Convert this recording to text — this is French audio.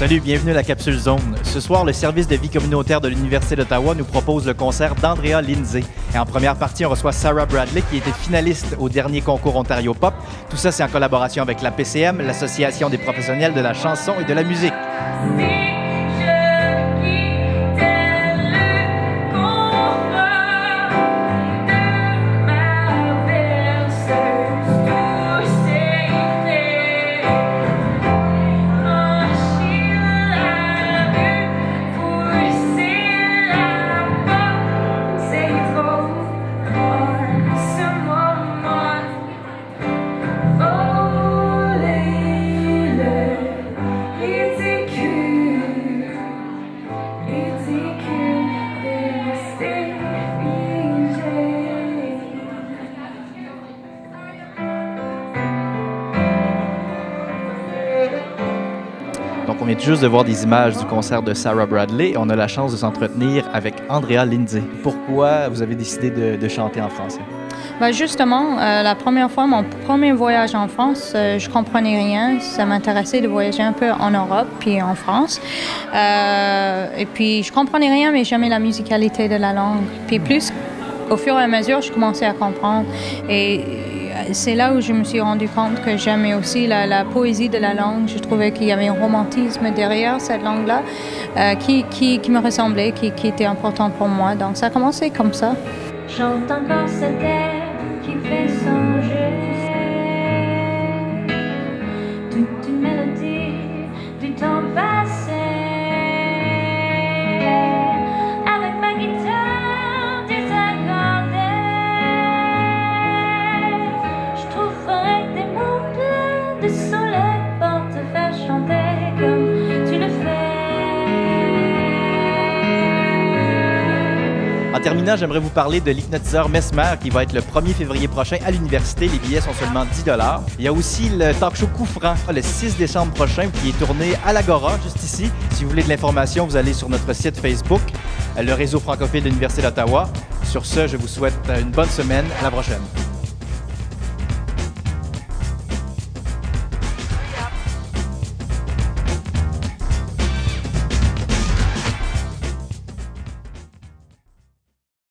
Salut, bienvenue à la Capsule Zone. Ce soir, le service de vie communautaire de l'Université d'Ottawa nous propose le concert d'Andrea Lindsay. Et en première partie, on reçoit Sarah Bradley, qui était finaliste au dernier concours Ontario Pop. Tout ça, c'est en collaboration avec la PCM, l'Association des professionnels de la chanson et de la musique. Donc, on vient juste de voir des images du concert de Sarah Bradley et on a la chance de s'entretenir avec Andrea Lindsay. Pourquoi vous avez décidé de chanter en français? Ben justement, la première fois, mon premier voyage en France, je comprenais rien. Ça m'intéressait de voyager un peu en Europe puis en France. Et puis, je comprenais rien, mais j'aimais la musicalité de la langue. Puis plus, au fur et à mesure, je commençais à comprendre. Et c'est là où je me suis rendu compte que j'aimais aussi la poésie de la langue. Je trouvais qu'il y avait un romantisme derrière cette langue-là qui me ressemblait, qui était important pour moi. Donc, ça a commencé comme ça. Chante encore cet air qui fait songer toute une mélodie du temps passé. Avec ma guitare désaccordée, je trouverai des mots pleins de soleil pour te faire chanter comme tu le fais. En terminant, j'aimerais vous parler de l'hypnotiseur Mesmer qui va être le 1er février prochain à l'université. Les billets sont seulement 10 $. Il y a aussi le talk show Coup franc le 6 décembre prochain qui est tourné à l'Agora, juste ici. Si vous voulez de l'information, vous allez sur notre site Facebook, le réseau francophile de l'Université d'Ottawa. Sur ce, je vous souhaite une bonne semaine. À la prochaine.